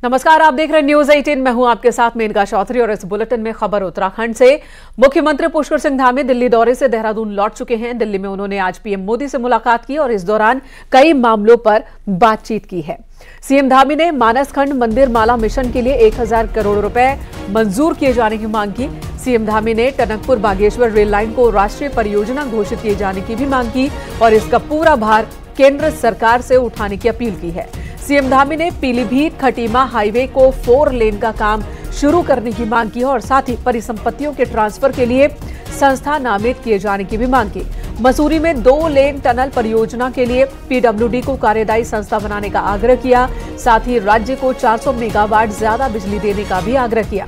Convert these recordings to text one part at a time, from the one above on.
नमस्कार, आप देख रहे हैं न्यूज 18। मैं हूं आपके साथ मेनका चौधरी और इस बुलेटिन में खबर उत्तराखंड से। मुख्यमंत्री पुष्कर सिंह धामी दिल्ली दौरे से देहरादून लौट चुके हैं। दिल्ली में उन्होंने आज पीएम मोदी से मुलाकात की और इस दौरान कई मामलों पर बातचीत की है। सीएम धामी ने मानसखंड मंदिर माला मिशन के लिए 1000 करोड़ रुपए मंजूर किए जाने की मांग की। सीएम धामी ने टनकपुर बागेश्वर रेल लाइन को राष्ट्रीय परियोजना घोषित किए जाने की भी मांग की और इसका पूरा भार केंद्र सरकार से उठाने की अपील की है। सीएम धामी ने पीलीभीत खटीमा हाईवे को 4 लेन का काम शुरू करने की मांग की और साथ ही परिसंपत्तियों के ट्रांसफर के लिए संस्था नामित किए जाने की भी मांग की। मसूरी में 2 लेन टनल परियोजना के लिए पीडब्ल्यूडी को कार्यदायी संस्था बनाने का आग्रह किया। साथ ही राज्य को 400 मेगावाट ज्यादा बिजली देने का भी आग्रह किया।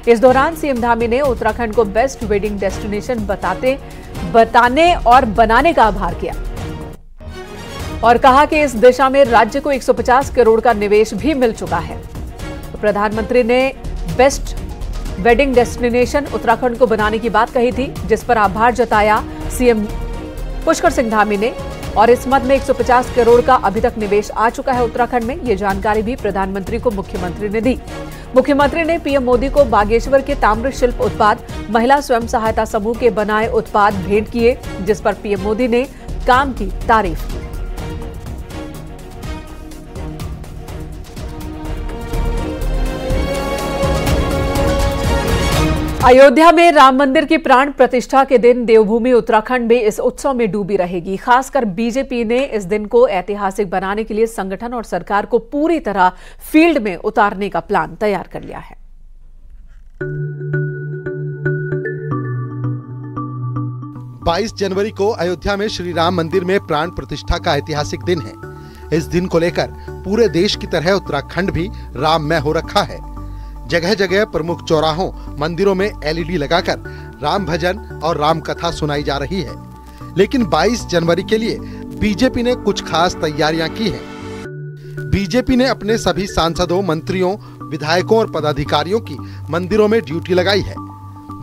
इस दौरान सीएम धामी ने उत्तराखंड को बेस्ट वेडिंग डेस्टिनेशन बताने और बनाने का आभार किया और कहा कि इस दिशा में राज्य को 150 करोड़ का निवेश भी मिल चुका है। तो प्रधानमंत्री ने बेस्ट वेडिंग डेस्टिनेशन उत्तराखंड को बनाने की बात कही थी, जिस पर आभार जताया सीएम पुष्कर सिंह धामी ने और इस मद में 150 करोड़ का अभी तक निवेश आ चुका है उत्तराखंड में। ये जानकारी भी प्रधानमंत्री को मुख्यमंत्री ने दी। मुख्यमंत्री ने पीएम मोदी को बागेश्वर के ताम्र शिल्प उत्पाद महिला स्वयं सहायता समूह के बनाए उत्पाद भेंट किए, जिस पर पीएम मोदी ने काम की तारीफ की। अयोध्या में राम मंदिर की प्राण प्रतिष्ठा के दिन देवभूमि उत्तराखंड में इस उत्सव में डूबी रहेगी। खासकर बीजेपी ने इस दिन को ऐतिहासिक बनाने के लिए संगठन और सरकार को पूरी तरह फील्ड में उतारने का प्लान तैयार कर लिया है। 22 जनवरी को अयोध्या में श्री राम मंदिर में प्राण प्रतिष्ठा का ऐतिहासिक दिन है। इस दिन को लेकर पूरे देश की तरह उत्तराखंड भी राममय हो रखा है। जगह जगह प्रमुख चौराहों, मंदिरों में एलईडी लगाकर राम भजन और राम कथा सुनाई जा रही है। लेकिन 22 जनवरी के लिए बीजेपी ने कुछ खास तैयारियां की हैं। बीजेपी ने अपने सभी सांसदों, मंत्रियों, विधायकों और पदाधिकारियों की मंदिरों में ड्यूटी लगाई है।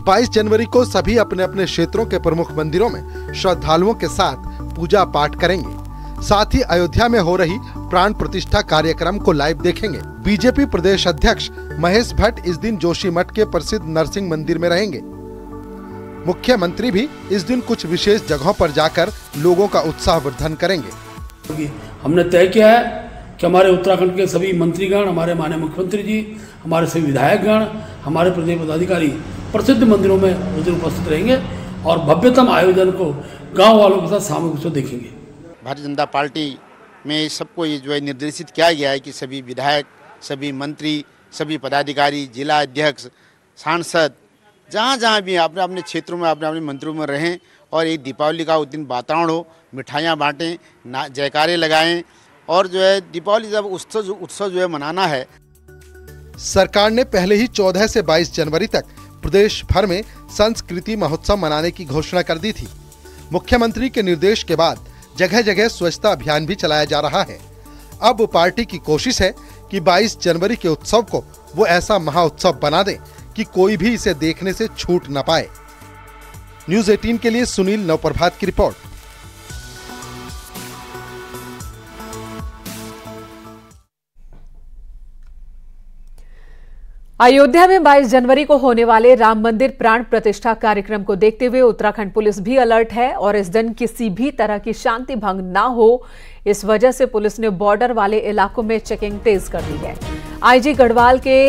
22 जनवरी को सभी अपने अपने क्षेत्रों के प्रमुख मंदिरों में श्रद्धालुओं के साथ पूजा पाठ करेंगे। साथ ही अयोध्या में हो रही प्राण प्रतिष्ठा कार्यक्रम को लाइव देखेंगे। बीजेपी प्रदेश अध्यक्ष महेश भट्ट इस दिन जोशीमठ के प्रसिद्ध नरसिंह मंदिर में रहेंगे। मुख्यमंत्री भी इस दिन कुछ विशेष जगहों पर जाकर लोगों का उत्साहवर्धन करेंगे। हमने तय किया है कि हमारे उत्तराखंड के सभी मंत्रीगण, हमारे माननीय मुख्यमंत्री जी, हमारे सभी विधायकगण, हमारे प्रदेश पदाधिकारी प्रसिद्ध मंदिरों में उस दिन उपस्थित रहेंगे और भव्यतम आयोजन को गाँव वालों के साथ सामूहिक से देखेंगे। भारतीय जनता पार्टी में सबको ये जो है निर्देशित किया गया है कि सभी विधायक, सभी मंत्री, सभी पदाधिकारी, जिला अध्यक्ष, सांसद जहाँ जहाँ भी अपने अपने क्षेत्रों में अपने अपने मंदिरों में रहें और एक दीपावली का उस दिन वातावरण हो, मिठाइयाँ बांटें, जयकारे लगाएं और जो है दीपावली जब उत्सव जो है मनाना है। सरकार ने पहले ही 14 से 22 जनवरी तक प्रदेश भर में संस्कृति महोत्सव मनाने की घोषणा कर दी थी। मुख्यमंत्री के निर्देश के बाद जगह जगह स्वच्छता अभियान भी चलाया जा रहा है। अब पार्टी की कोशिश है कि 22 जनवरी के उत्सव को वो ऐसा महाउत्सव बना दें कि कोई भी इसे देखने से छूट न पाए। न्यूज 18 के लिए सुनील नवप्रभात की रिपोर्ट। अयोध्या में 22 जनवरी को होने वाले राम मंदिर प्राण प्रतिष्ठा कार्यक्रम को देखते हुए उत्तराखंड पुलिस भी अलर्ट है और इस दिन किसी भी तरह की शांति भंग ना हो, इस वजह से पुलिस ने बॉर्डर वाले इलाकों में चेकिंग तेज कर दी है। आईजी गढ़वाल के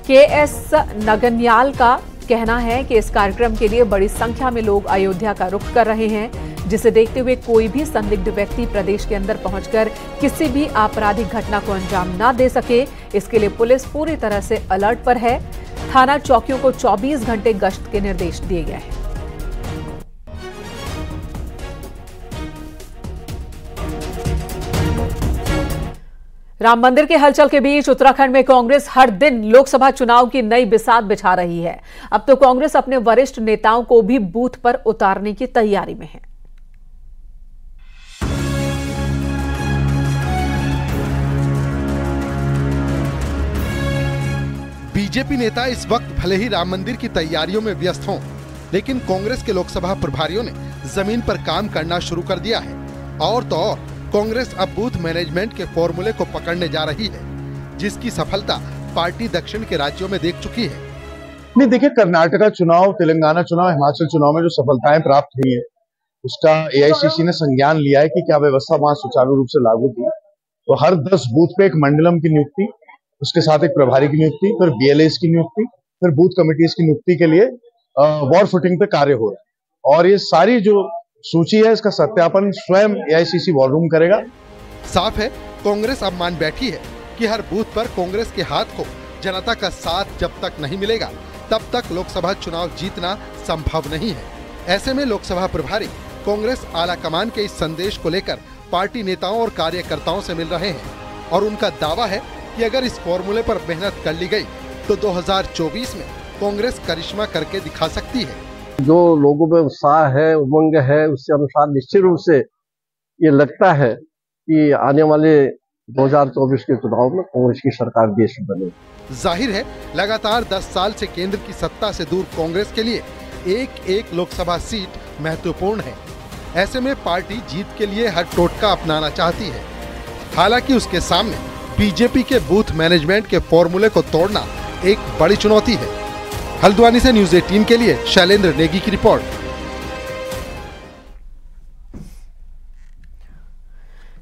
एस नगन्याल का कहना है कि इस कार्यक्रम के लिए बड़ी संख्या में लोग अयोध्या का रुख कर रहे हैं, जिसे देखते हुए कोई भी संदिग्ध व्यक्ति प्रदेश के अंदर पहुंचकर किसी भी आपराधिक घटना को अंजाम ना दे सके, इसके लिए पुलिस पूरी तरह से अलर्ट पर है। थाना चौकियों को 24 घंटे गश्त के निर्देश दिए गए हैं। राम मंदिर के हलचल के बीच उत्तराखंड में कांग्रेस हर दिन लोकसभा चुनाव की नई बिसात बिछा रही है। अब तो कांग्रेस अपने वरिष्ठ नेताओं को भी बूथ पर उतारने की तैयारी में है। बीजेपी नेता इस वक्त भले ही राम मंदिर की तैयारियों में व्यस्त हों, लेकिन कांग्रेस के लोकसभा प्रभारियों ने जमीन पर काम करना शुरू कर दिया है। और तो और कांग्रेस अब बूथ मैनेजमेंट के फॉर्मूले को पकड़ने जा रही है। जिसकी सफलता पार्टी दक्षिण के राज्यों में देख चुकी है। नहीं, देखिए, कर्नाटका चुनाव, तेलंगाना चुनाव, हिमाचल चुनाव में जो सफलताएं प्राप्त हुई है उसका एआईसीसी ने संज्ञान लिया है कि क्या व्यवस्था वहां सुचारू रूप से लागू थी। तो हर 10 बूथ पे एक मंडलम की नियुक्ति, उसके साथ एक प्रभारी की नियुक्ति, फिर बीएलएस की नियुक्ति, फिर बूथ कमिटीज की नियुक्ति के लिए वॉर फुटिंग पे कार्य हो रहा है। और ये सारी जो सूची है इसका सत्यापन स्वयं एआईसीसी वॉर रूम करेगा। साफ है, कांग्रेस अब मान बैठी है कि हर बूथ पर कांग्रेस के हाथ को जनता का साथ जब तक नहीं मिलेगा तब तक लोकसभा चुनाव जीतना संभव नहीं है। ऐसे में लोकसभा प्रभारी कांग्रेस आला कमान के इस संदेश को लेकर पार्टी नेताओं और कार्यकर्ताओं से मिल रहे हैं और उनका दावा है कि अगर इस फॉर्मूले पर मेहनत कर ली गई तो 2024 में कांग्रेस करिश्मा करके दिखा सकती है। जो लोगों में उत्साह है, उमंग है, उसके अनुसार निश्चित रूप से ये लगता है कि आने वाले 2024 के चुनाव में कांग्रेस की सरकार देश में बने। जाहिर है, लगातार 10 साल से केंद्र की सत्ता से दूर कांग्रेस के लिए एक एक लोकसभा सीट महत्वपूर्ण है। ऐसे में पार्टी जीत के लिए हर टोटका अपनाना चाहती है। हालांकि उसके सामने बीजेपी के बूथ मैनेजमेंट के फॉर्मूले को तोड़ना एक बड़ी चुनौती है। हल्द्वानी से न्यूज़ 18 के लिए शैलेंद्र नेगी की रिपोर्ट।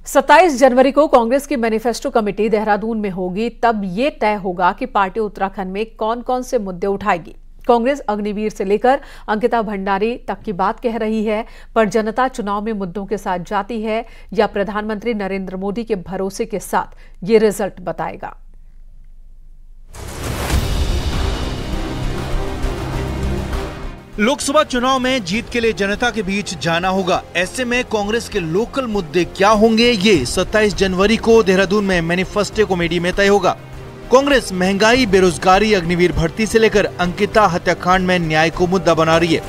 27 जनवरी को कांग्रेस की मैनिफेस्टो कमेटी देहरादून में होगी। तब ये तय होगा कि पार्टी उत्तराखंड में कौन कौन से मुद्दे उठाएगी। कांग्रेस अग्निवीर से लेकर अंकिता भंडारी तक की बात कह रही है, पर जनता चुनाव में मुद्दों के साथ जाती है या प्रधानमंत्री नरेंद्र मोदी के भरोसे के साथ, ये रिजल्ट बताएगा। लोकसभा चुनाव में जीत के लिए जनता के बीच जाना होगा। ऐसे में कांग्रेस के लोकल मुद्दे क्या होंगे, ये 27 जनवरी को देहरादून में मैनिफेस्टो कमेटी में तय होगा। कांग्रेस महंगाई, बेरोजगारी, अग्निवीर भर्ती से लेकर अंकिता हत्याकांड में न्याय को मुद्दा बना रही है।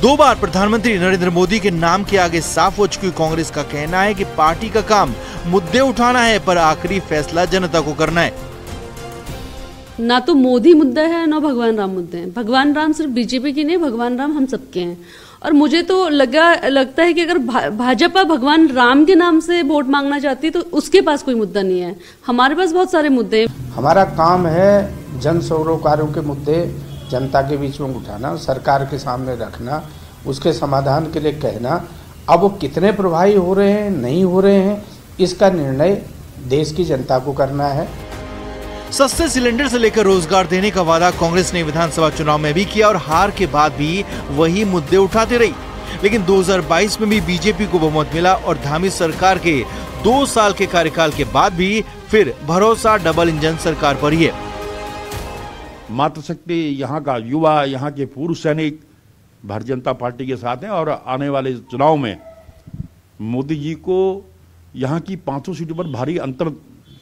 2 बार प्रधानमंत्री नरेंद्र मोदी के नाम के आगे साफ हो चुकी कांग्रेस का कहना है कि पार्टी का काम मुद्दे उठाना है, पर आखिरी फैसला जनता को करना है। ना तो मोदी मुद्दा है, ना भगवान राम मुद्दे हैं। भगवान राम सिर्फ बीजेपी की नहीं, भगवान राम हम सबके हैं। और मुझे तो लगता है कि अगर भाजपा भगवान राम के नाम से वोट मांगना चाहती तो उसके पास कोई मुद्दा नहीं है। हमारे पास बहुत सारे मुद्दे हैं। हमारा काम है जन सरोकारों के मुद्दे जनता के बीच में उठाना, सरकार के सामने रखना, उसके समाधान के लिए कहना। अब वो कितने प्रभावी हो रहे हैं, नहीं हो रहे हैं, इसका निर्णय देश की जनता को करना है। सस्ते सिलेंडर से लेकर रोजगार देने का वादा कांग्रेस ने विधानसभा चुनाव में भी किया और हार के बाद भी वही मुद्दे उठाती रही। लेकिन 2022 में भी बीजेपी को बहुमत मिला और धामी सरकार के 2 साल के कार्यकाल के बाद भी फिर भरोसा डबल इंजन सरकार पर ही है। मातृशक्ति यहाँ का युवा, यहाँ के पूर्व सैनिक भारतीय जनता पार्टी के साथ हैं और आने वाले चुनाव में मोदी जी को यहाँ की 500 सीटों पर भारी अंतर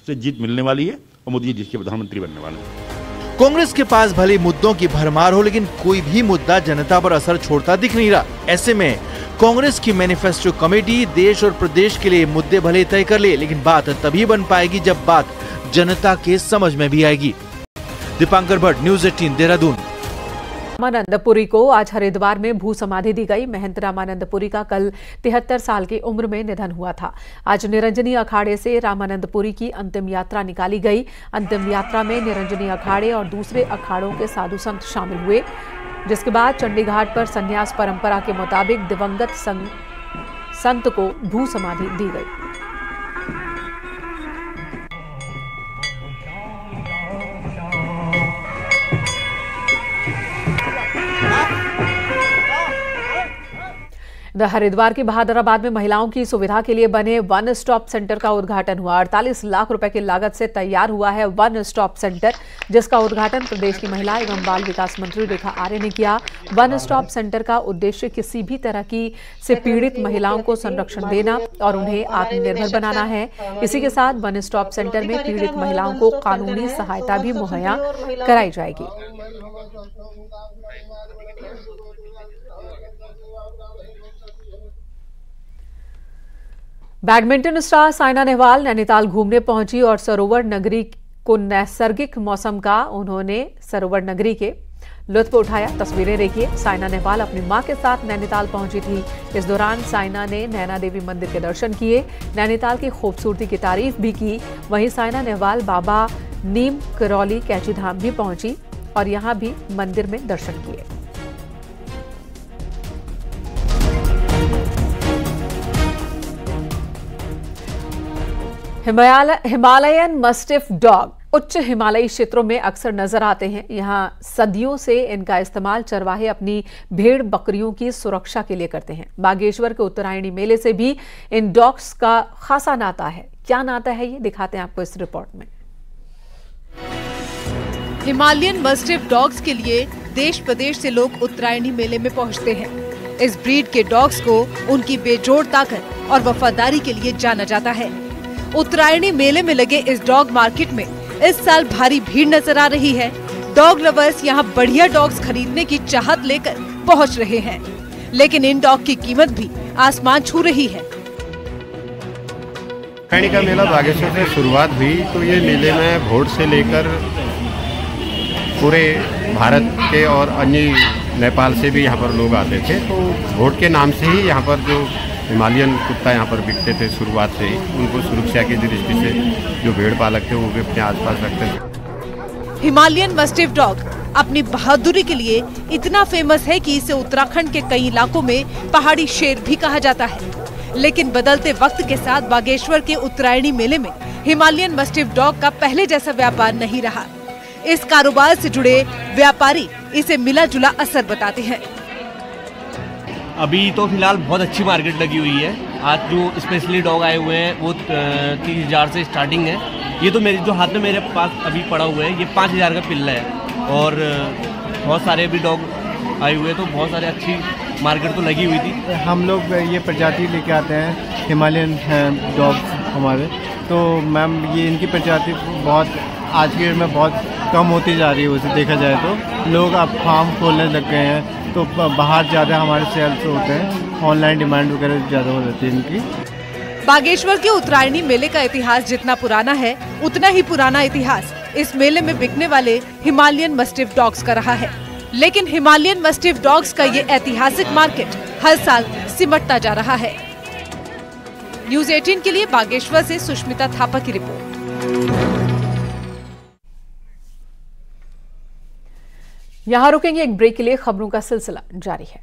से जीत मिलने वाली है और मोदी जी देश के प्रधानमंत्री बनने वाले हैं। कांग्रेस के पास भले मुद्दों की भरमार हो, लेकिन कोई भी मुद्दा जनता पर असर छोड़ता दिख नहीं रहा। ऐसे में कांग्रेस की मैनिफेस्टो कमेटी देश और प्रदेश के लिए मुद्दे भले तय कर ले, लेकिन बात तभी बन पाएगी जब बात जनता के समझ में भी आएगी। दीपांकर भट्ट, न्यूज़ 18 देहरादून। रामानंदपुरी को आज हरिद्वार में भू समाधि दी गई। महंत रामानंदपुरी का कल 73 साल की उम्र में निधन हुआ था। आज निरंजनी अखाड़े से रामानंदपुरी की अंतिम यात्रा निकाली गई। अंतिम यात्रा में निरंजनी अखाड़े और दूसरे अखाड़ों के साधु संत शामिल हुए, जिसके बाद चंडीघाट पर संन्यास परंपरा के मुताबिक दिवंगत संत को भू समाधि दी गई। हरिद्वार के बहादुराबाद में महिलाओं की सुविधा के लिए बने वन स्टॉप सेंटर का उद्घाटन हुआ। 48 लाख रुपए की लागत से तैयार हुआ है वन स्टॉप सेंटर, जिसका उद्घाटन प्रदेश की महिला एवं बाल विकास मंत्री रेखा आर्य ने किया। वन स्टॉप सेंटर का उद्देश्य किसी भी तरह की से पीड़ित महिलाओं को संरक्षण देना और उन्हें आत्मनिर्भर बनाना है। इसी के साथ वन स्टॉप सेंटर में पीड़ित महिलाओं को कानूनी सहायता भी मुहैया कराई जाएगी। बैडमिंटन स्टार साइना नेहवाल नैनीताल घूमने पहुंची और सरोवर नगरी को नैसर्गिक मौसम का उन्होंने सरोवर नगरी के लुत्फ उठाया। तस्वीरें देखिए। साइना नेहवाल अपनी मां के साथ नैनीताल पहुंची थी। इस दौरान साइना ने नैना देवी मंदिर के दर्शन किए, नैनीताल की खूबसूरती की तारीफ भी की। वहीं साइना नेहवाल बाबा नीम करौली कैचीधाम भी पहुंची और यहां भी मंदिर में दर्शन किए। हिमालयन मस्टिफ डॉग उच्च हिमालयी क्षेत्रों में अक्सर नजर आते हैं। यहां सदियों से इनका इस्तेमाल चरवाहे अपनी भेड़ बकरियों की सुरक्षा के लिए करते हैं। बागेश्वर के उत्तरायणी मेले से भी इन डॉग्स का खासा नाता है। क्या नाता है ये दिखाते हैं आपको इस रिपोर्ट में। हिमालयन मस्टिफ डॉग्स के लिए देश प्रदेश से लोग उत्तरायणी मेले में पहुंचते हैं। इस ब्रीड के डॉग्स को उनकी बेजोड़ ताकत और वफादारी के लिए जाना जाता है। उत्तरायणी मेले में लगे इस डॉग मार्केट में इस साल भारी भीड़ नजर आ रही है। डॉग लवर्स यहाँ बढ़िया डॉग्स खरीदने की चाहत लेकर पहुँच रहे हैं, लेकिन इन डॉग की कीमत भी आसमान छू रही है। उत्तरायणी का मेला बागेश्वर से शुरुआत हुई तो ये मेले में भोट से लेकर पूरे भारत के और अन्य नेपाल से भी यहाँ पर लोग आते थे। तो भोट के नाम से ही यहाँ पर जो हिमालयन कुत्ता यहाँ पर बिकते थे शुरुआत से ही, उनको सुरक्षा की दृष्टि से जो भेड़ पालक थे वो भी अपने आसपास रखते थे। हिमालयन मस्टिफ डॉग अपनी बहादुरी के लिए इतना फेमस है कि इसे उत्तराखंड के कई इलाकों में पहाड़ी शेर भी कहा जाता है। लेकिन बदलते वक्त के साथ बागेश्वर के उत्तरायणी मेले में हिमालयन मस्टिफ डॉग का पहले जैसा व्यापार नहीं रहा। इस कारोबार से जुड़े व्यापारी इसे मिला जुला असर बताते हैं। अभी तो फिलहाल बहुत अच्छी मार्केट लगी हुई है। आज जो स्पेशली डॉग आए हुए हैं वो 30,000 से स्टार्टिंग है। ये तो मेरे जो हाथ में मेरे पास अभी पड़ा हुआ है ये 5,000 का पिल्ला है। और बहुत सारे भी डॉग आए हुए हैं, तो बहुत सारे अच्छी मार्केट तो लगी हुई थी। हम लोग ये प्रजाति लेके आते हैं हिमालयन डॉग्स हमारे, तो मैम ये इनकी प्रजाति बहुत आज की डेट में बहुत कम होती जा रही है। उसे देखा जाए तो लोग अब फार्म खोलने लग गए हैं, तो बाहर ज़्यादा हमारे सेल्स होते हैं, ऑनलाइन डिमांड वगैरह ज़्यादा हो जाती है इनकी। बागेश्वर के उत्तरायणी मेले का इतिहास जितना पुराना है उतना ही पुराना इतिहास इस मेले में बिकने वाले हिमालयन मस्टिफ डॉग्स का रहा है। लेकिन हिमालयन मस्टिफ डॉग्स का ये ऐतिहासिक मार्केट हर साल सिमटता जा रहा है। न्यूज़ 18 के लिए बागेश्वर से सुष्मिता थापा की रिपोर्ट। यहां रुकेंगे एक ब्रेक के लिए, खबरों का सिलसिला जारी है।